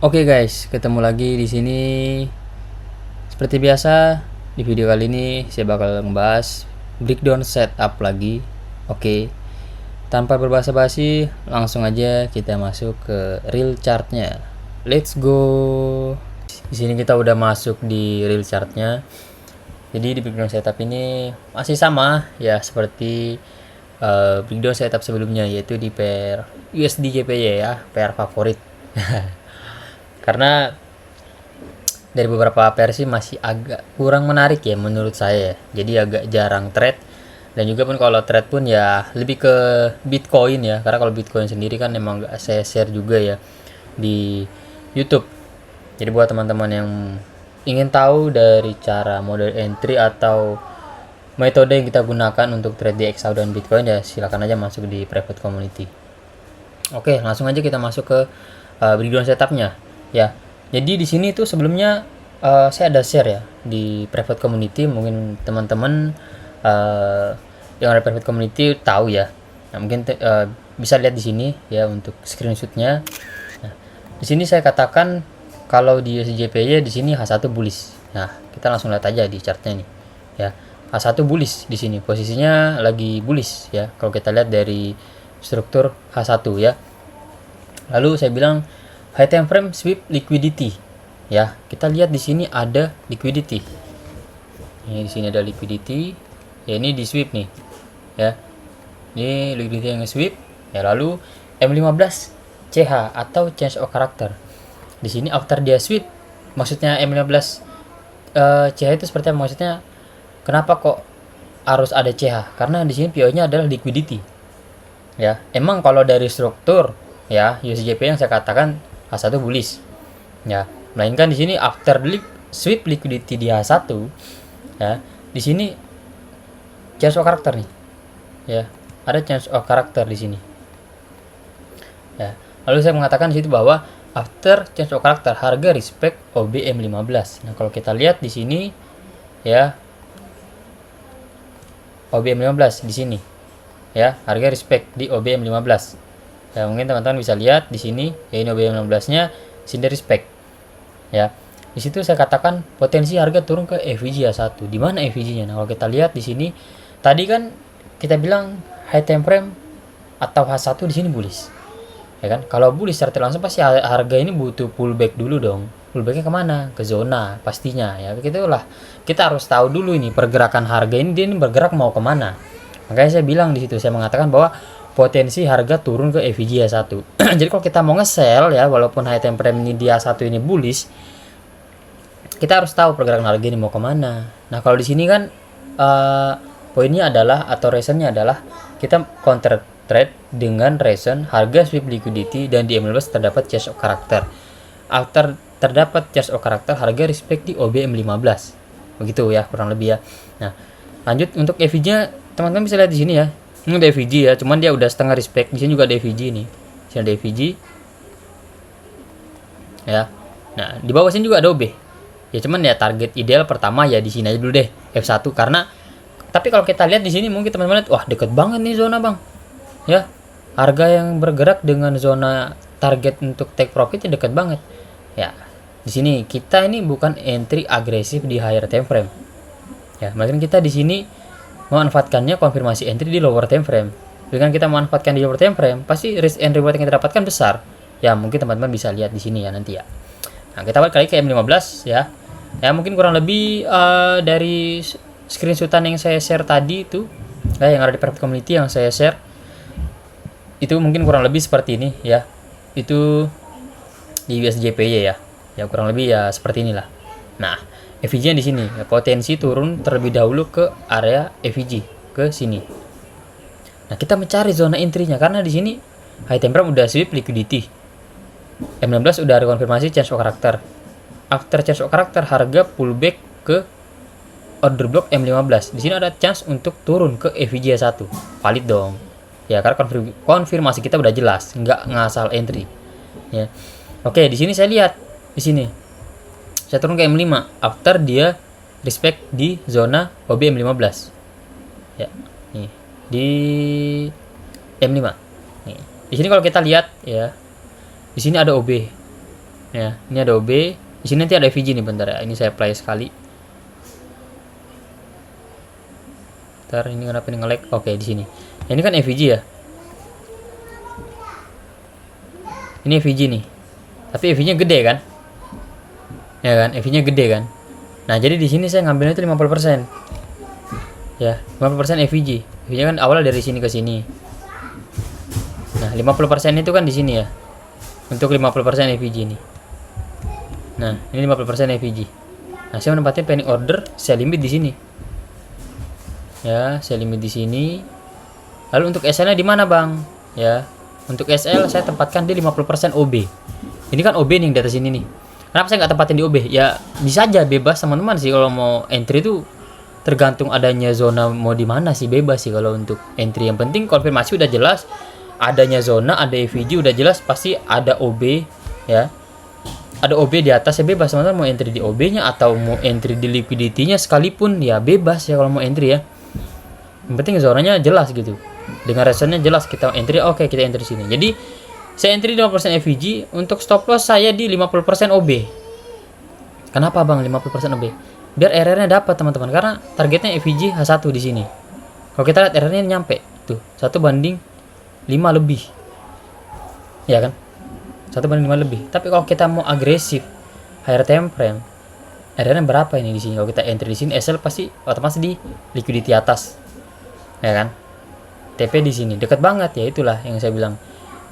Oke guys, ketemu lagi di sini. Seperti biasa, di video kali ini saya bakal ngebahas breakdown setup lagi. Oke, tanpa berbasa-basi, langsung aja kita masuk ke real chartnya. Let's go. Di sini kita udah masuk di real chartnya. Jadi di breakdown setup ini masih sama ya seperti breakdown setup sebelumnya, yaitu di pair USD JPY ya, pair favorit. Karena dari beberapa versi masih agak kurang menarik ya menurut saya, jadi agak jarang trade, dan juga pun kalau trade pun ya lebih ke Bitcoin ya, karena kalau Bitcoin sendiri kan emang gak saya share juga ya di YouTube. Jadi buat teman-teman yang ingin tahu dari cara model entry atau metode yang kita gunakan untuk trade di XAU dan Bitcoin, ya silakan aja masuk di private community. Oke, langsung aja kita masuk ke breakdown setupnya ya. Jadi di sini tuh sebelumnya saya ada share ya di private community, mungkin teman-teman yang ada private community tahu ya. Nah, mungkin bisa lihat di sini ya untuk screenshotnya. Nah, di sini saya katakan kalau di USDJPY di sini H1 bullish. Nah, kita langsung lihat aja di chartnya nih ya. H1 bullish di sini, posisinya lagi bullish ya kalau kita lihat dari struktur H1 ya. Lalu saya bilang high time frame sweep liquidity ya. Kita lihat di sini ada liquidity. Ini di sini ada liquidity. Ya, ini di sweep nih. Ya. Ini liquidity yang sweep. Ya, lalu M15 CH atau change of character. Di sini after dia sweep, maksudnya M15 CH itu seperti apa? Maksudnya kenapa kok harus ada CH? Karena di sini PO-nya adalah liquidity. Ya, emang kalau dari struktur ya USJP yang saya katakan H1 bullish ya, melainkan di sini after sweep liquidity di H1 ya, di sini change of character nih ya, ada change of character di sini ya. Lalu saya mengatakan di situ bahwa after change of character harga respect OBM15. Nah, kalau kita lihat di sini ya, OBM15 di sini ya, harga respect di OBM15 ya. Mungkin teman-teman bisa lihat di sini ya, ini OBM16-nya sini respect ya. Di situ saya katakan potensi harga turun ke FVG H1. Di mana FVG-nya? Nah, kalau kita lihat di sini tadi kan kita bilang high time frame atau H1 di sini bullish. Ya kan? Kalau bullish secara langsung pasti harga ini butuh pullback dulu dong. Pullbacknya kemana? Ke zona pastinya ya. Begitulah. Kita harus tahu dulu ini pergerakan harga ini, dia ini bergerak mau kemana. Makanya saya bilang di situ, saya mengatakan bahwa potensi harga turun ke FVG H1. Jadi kalau kita mau nge-sell ya, walaupun high time frame ini di H1 ini bullish, kita harus tahu pergerakan harga ini mau kemana. Nah, kalau di sini kan poinnya adalah atau reasonnya adalah kita counter trade dengan reason harga sweep liquidity dan di M15 terdapat change of character. After terdapat change of character, harga respect di OBM15. Begitu ya kurang lebih ya. Nah, lanjut untuk FVG-nya teman-teman bisa lihat di sini ya. Ini ada FVG ya, cuman dia udah setengah respect. Di sini juga ada FVG nih. Di sini ada FVG. Ya. Nah, di bawah sini juga ada OB. Ya cuman ya target ideal pertama ya di sini aja dulu deh, F1, karena tapi kalau kita lihat di sini mungkin teman-teman lihat, wah deket banget nih zona, Bang. Ya. Harga yang bergerak dengan zona target untuk take profitnya dekat banget. Ya. Di sini kita ini bukan entry agresif di higher time frame. Ya, mungkin kita di sini memanfaatkannya konfirmasi entry di lower time frame. Dengan kita memanfaatkan di lower time frame, pasti risk and reward yang kita dapatkan besar. Ya, mungkin teman-teman bisa lihat di sini ya nanti ya. Nah, kita balik lagi ke M15 ya. Ya, mungkin kurang lebih dari screenshotan yang saya share tadi itu, yang ada di private community yang saya share, itu mungkin kurang lebih seperti ini ya. Itu di USJPY ya. Ya kurang lebih ya seperti inilah. Nah, FVG di sini ya, potensi turun terlebih dahulu ke area FVG ke sini. Nah, kita mencari zona entry-nya karena di sini high time frame udah sweep liquidity. M16 udah ada konfirmasi change of character. After change of character harga pullback ke order block M15. Di sini ada chance untuk turun ke FVG 1. Valid dong. Ya, karena konfirmasi kita udah jelas, nggak ngasal entry. Ya. Oke, di sini saya lihat di sini. Saya turun ke M5 after dia respect di zona OB M15. Ya, nih di M5. Nih. Di sini kalau kita lihat ya, di sini ada OB. Ya, ini ada OB. Di sini nanti ada EVG nih, bentar ya. Ini saya play sekali. Bentar, ini kenapa ini nge-lag? Oke, di sini. Ini kan EVG ya. Ini EVG nih. Tapi EV-nya gede kan? Ya kan, EV-nya gede kan? Nah, jadi di sini saya ngambilnya itu 50%. Ya, 50% EVG. EVG-nya kan awalnya dari sini ke sini. Nah, 50% itu kan di sini ya. Untuk 50% EVG nih. Nah, ini 50% EVG. Nah, saya menempatin pending order, saya limit di sini. Ya, saya limit di sini. Lalu untuk SL-nya di mana, Bang? Ya, untuk SL saya tempatkan di 50% OB. Ini kan OB nih di atas sini nih. Kenapa saya nggak tempatin di OB? Ya, bisa aja bebas teman-teman sih kalau mau entry itu tergantung adanya zona mau di mana sih, bebas sih kalau untuk entry. Yang penting konfirmasi udah jelas, adanya zona, ada EVG udah jelas, pasti ada OB ya. Ada OB di atas ya bebas teman-teman mau entry di OB-nya atau mau entry di liquidity-nya sekalipun ya bebas ya kalau mau entry ya. Yang penting zonanya jelas gitu. Dengan reasonnya jelas kita entry, oke, kita entry sini. Jadi saya entry 50% EVG, untuk stop loss saya di 50% OB. Kenapa Bang 50% OB? Biar RR-nya dapat teman-teman, karena targetnya EVG H1 di sini. Kalau kita lihat RR-nya nyampe tuh 1/5 lebih. Ya kan? 1/5 lebih. Tapi kalau kita mau agresif higher time frame, RR-nya berapa ini di sini? Kalau kita entry di sini, SL pasti otomatis di liquidity atas. Ya kan? TP di sini dekat banget ya, itulah yang saya bilang.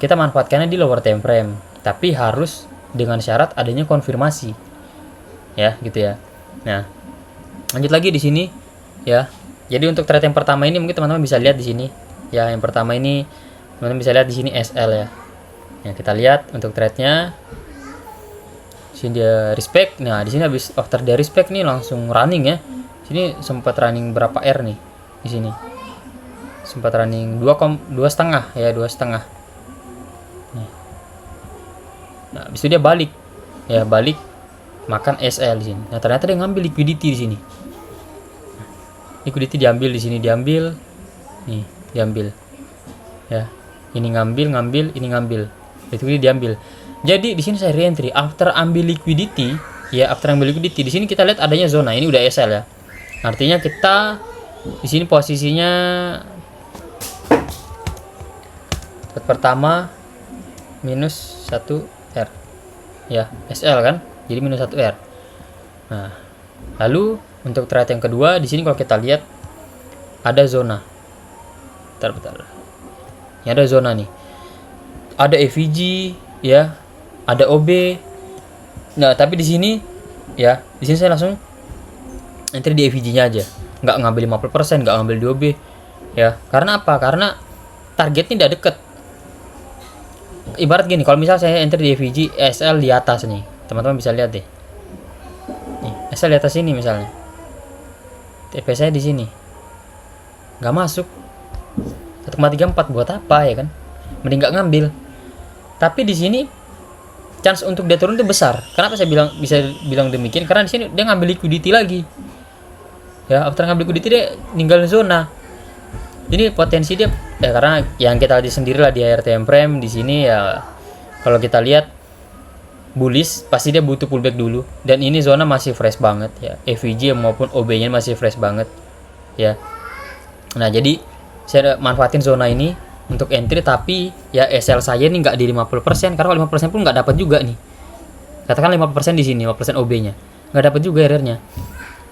Kita manfaatkannya di lower time frame, tapi harus dengan syarat adanya konfirmasi. Ya, gitu ya. Nah, lanjut lagi di sini ya. Jadi untuk trade yang pertama ini mungkin teman-teman bisa lihat di sini. Ya, yang pertama ini teman-teman bisa lihat di sini SL ya. Ya, kita lihat untuk trade-nya. Sini dia respect. Nah, di sini habis after dia respect nih langsung running ya. Sini sempat running berapa R nih di sini. Sempat running 2,5 ya, 2,5. Nah, habis itu dia balik. Ya, balik makan SL di sini. Nah, ternyata dia ngambil liquidity di sini. Liquidity diambil di sini, diambil. Nih, diambil. Ya. Ini ngambil, ini ngambil. Liquidity diambil. Jadi di sini saya re-entry after ambil liquidity, ya after ambil liquidity di sini kita lihat adanya zona. Ini udah SL ya. Artinya kita di sini posisinya pertama minus 1 R. Ya, SL kan? Jadi minus 1 R. Nah, lalu untuk trade yang kedua di sini kalau kita lihat ada zona. Bentar. Ini ada zona nih. Ada EVG ya, ada OB. Nah, tapi di sini ya, di sini saya langsung entry di EVG-nya aja. Nggak ngambil 50%, nggak ngambil di OB. Ya, karena apa? Karena targetnya tidak deket. Ibarat gini, kalau misal saya enter di EVG SL di atas nih, teman-teman bisa lihat deh. Nih, SL di atas ini misalnya. TP saya di sini. Nggak masuk. 1,34 buat apa ya kan? Mending nggak ngambil. Tapi di sini chance untuk dia turun itu besar. Kenapa saya bisa bilang demikian? Karena di sini dia ngambil liquidity lagi. Ya, after ngambil liquidity dia ninggalin zona. Ini potensi dia ya, karena yang kita lihat sendiri lah di higher time frame di sini ya. Kalau kita lihat bullish pasti dia butuh pullback dulu, dan ini zona masih fresh banget ya. EVG maupun OB-nya masih fresh banget ya. Nah, jadi saya manfaatin zona ini untuk entry, tapi ya SL saya ini nggak di 50%, karena kalau 50% pun nggak dapat juga nih. Katakan 50% di sini, 50% OB-nya. Nggak dapat juga RR-nya.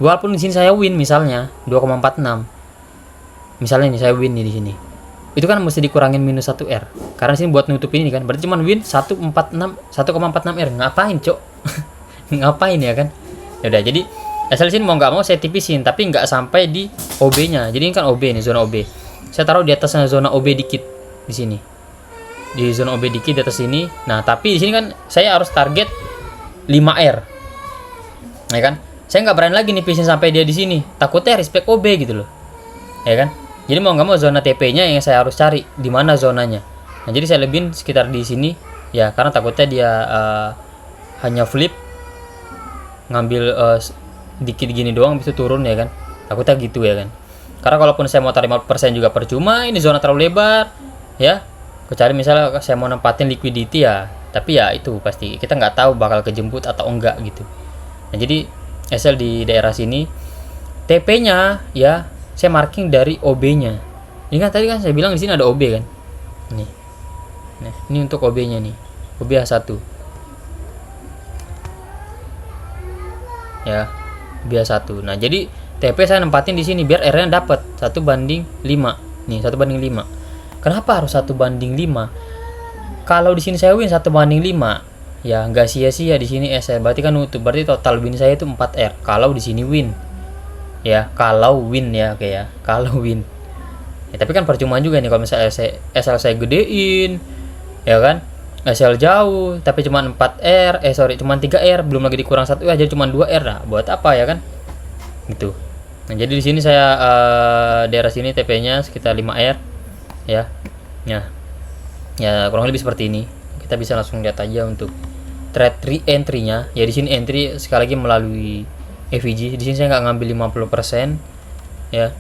Walaupun di sini saya win misalnya 2,46. Misalnya nih saya win nih di sini. Itu kan mesti dikurangin minus 1 R. Karena sini buat nutup ini kan. Berarti cuma win 1,46 R. Ngapain, Cok? Ngapain ya kan? Ya udah, jadi SL sini mau nggak mau saya tipisin, tapi nggak sampai di OB-nya. Jadi ini kan OB nih, zona OB. Saya taruh di atasnya zona OB dikit di sini. Di zona OB dikit di atas sini. Nah, tapi di sini kan saya harus target 5R. Ya kan? Saya nggak berani lagi nipisin sampai dia di sini. Takutnya respect OB gitu loh. Ya kan? Jadi mau nggak mau zona TP-nya yang saya harus cari di mana zonanya. Nah, jadi saya lebihin sekitar di sini ya, karena takutnya dia hanya flip ngambil dikit gini doang bisa turun ya kan. Takutnya gitu ya kan. Karena kalaupun saya mau tarik 50% juga percuma, ini zona terlalu lebar ya. Kecuali misalnya saya mau nempatin liquidity ya, Tapi ya itu pasti kita nggak tahu bakal kejemput atau enggak gitu. Nah jadi SL di daerah sini TP-nya ya saya marking dari OB-nya. Ini kan tadi kan saya bilang di sini ada OB kan. Nih. Nah, ini untuk OB-nya nih. OB A1. Ya, OB A1. Nah, jadi TP saya nempatin di sini biar R-nya dapat 1/5. Nih, 1/5. Kenapa harus 1/5? Kalau di sini saya win 1/5, ya nggak sia-sia di sini SL. Berarti kan utuh. Berarti total win saya itu 4R. Kalau di sini win. Ya, kalau win ya, oke ya. Kalau win. Ya, tapi kan percuma juga nih kalau misalnya SL saya gedein, ya kan? SL jauh, tapi cuma 4R, cuma 3R, belum lagi dikurang 1 aja cuma 2R. Nah, buat apa ya kan? Gitu. Nah, jadi di sini saya daerah sini TP-nya sekitar 5R, ya. Nah, ya kurang lebih seperti ini. Kita bisa langsung lihat aja untuk trade re-entry-nya. Ya di sini entry sekali lagi melalui EVG. Di sini saya nggak ngambil 50%, ya.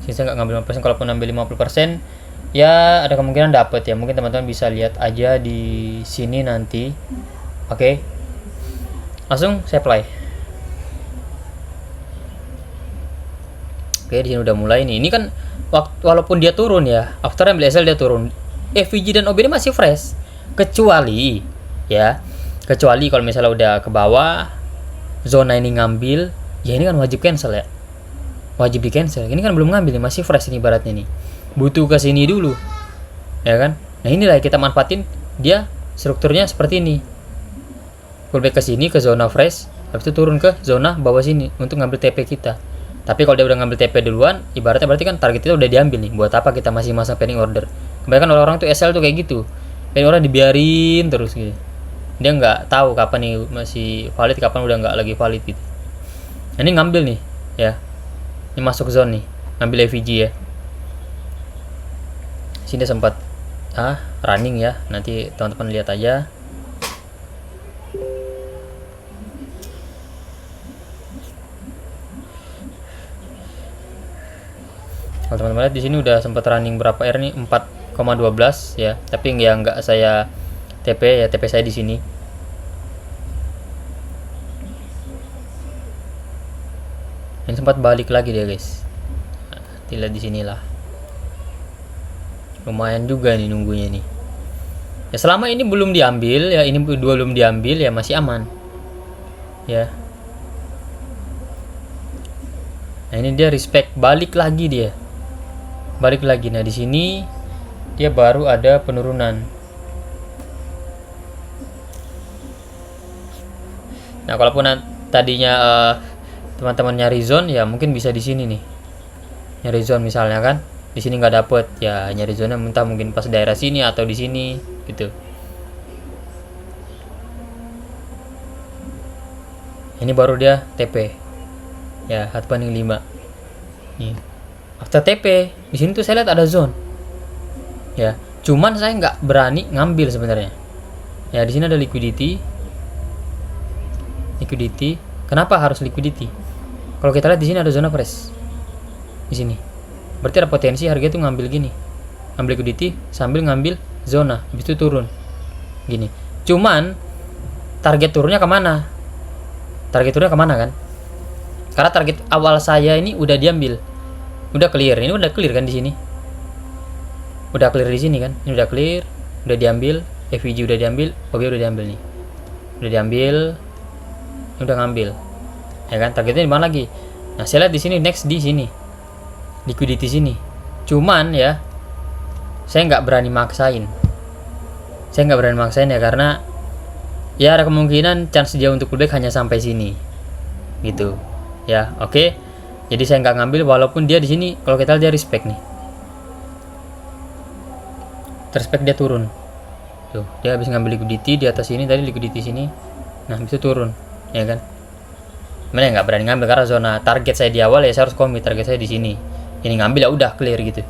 Sini saya nggak ngambil 50%. Kalaupun ngambil 50%, ya ada kemungkinan dapat ya. Mungkin teman-teman bisa lihat aja di sini nanti. Oke. Langsung saya play. Oke, di sini udah mulai nih. Ini kan walaupun dia turun ya, after ambil SL dia turun. EVG dan OB ini masih fresh. Kecuali kalau misalnya udah ke bawah zona ini ngambil, ya ini kan wajib cancel ya. Wajib di cancel. Ini kan belum ngambil nih, masih fresh ini ibaratnya nih. Butuh ke sini dulu. Ya kan? Nah, inilah kita manfaatin dia strukturnya seperti ini. Pullback ke sini ke zona fresh, habis itu turun ke zona bawah sini untuk ngambil TP kita. Tapi kalau dia udah ngambil TP duluan, ibaratnya berarti kan target kita udah diambil nih. Buat apa kita masih masang pending order? Kebanyakan orang-orang tuh SL tuh kayak gitu. Pending order dibiarin terus gitu. Dia nggak tahu kapan nih masih valid, kapan udah nggak lagi valid gitu. Nah, ini ngambil nih, ya. Ini masuk zone nih, ngambil EVG ya. Sini sempat running ya. Nanti teman-teman lihat aja. Kalau teman-teman lihat di sini udah sempat running berapa R nih? 4,12 ya. Tapi ya nggak saya TP ya, TP saya di sini. Ini sempat balik lagi dia guys. Nah, dilihat di sinilah. Lumayan juga nih nunggunya nih. Ya selama ini belum diambil ya, ini belum diambil ya masih aman. Ya. Nah, ini dia respect balik lagi dia. Balik lagi. Nah, di sini dia baru ada penurunan. Nah, kalaupun tadinya teman-teman nyari zone ya mungkin bisa di sini nih. Nyari zone misalnya kan. Di sini nggak dapet ya, nyari zona entah mungkin pas daerah sini atau di sini gitu. Ini baru dia TP ya, 1/5 nih. After TP di sini tuh saya lihat ada zone ya, cuman saya nggak berani ngambil sebenarnya ya. Di sini ada liquidity. Kenapa harus liquidity? Kalau kita lihat di sini ada zona fresh di sini, berarti ada potensi harga itu ngambil gini, ngambil liquidity sambil ngambil zona, habis itu turun gini. Cuman target turunnya kemana? Kan? Karena target awal saya ini udah diambil, udah clear. Ini udah clear kan di sini, udah clear di sini kan? Ini udah clear, udah diambil, EVG udah diambil, OG udah diambil nih, udah diambil, ini udah ngambil, ya kan? Targetnya di mana lagi? Nah, saya lihat di sini next di sini. Liquidity sini. Cuman ya saya nggak berani maksain ya, karena ya ada kemungkinan chance dia untuk pullback hanya sampai sini gitu ya. Oke. Jadi saya nggak ngambil walaupun dia di sini kalau kita lihat dia respect nih. Respect dia turun. Tuh, dia habis ngambil liquidity di atas sini tadi, liquidity sini. Nah, bisa turun, ya kan? Mana nggak berani ngambil karena zona target saya di awal ya, saya harus commit target saya di sini. Ini ngambil ya udah clear gitu.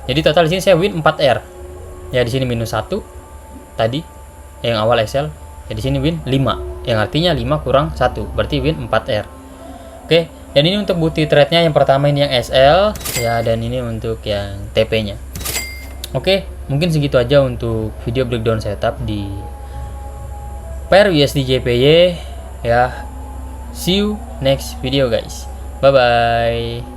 Jadi total di sini saya win 4R. Ya di sini minus 1 tadi yang awal SL. Ya di sini win 5. Yang artinya 5 kurang 1 berarti win 4R. Oke, dan ini untuk bukti trade-nya yang pertama ini yang SL ya, dan ini untuk yang TP-nya. Oke, mungkin segitu aja untuk video breakdown setup di pair USD JPY ya. See you next video guys. Bye bye.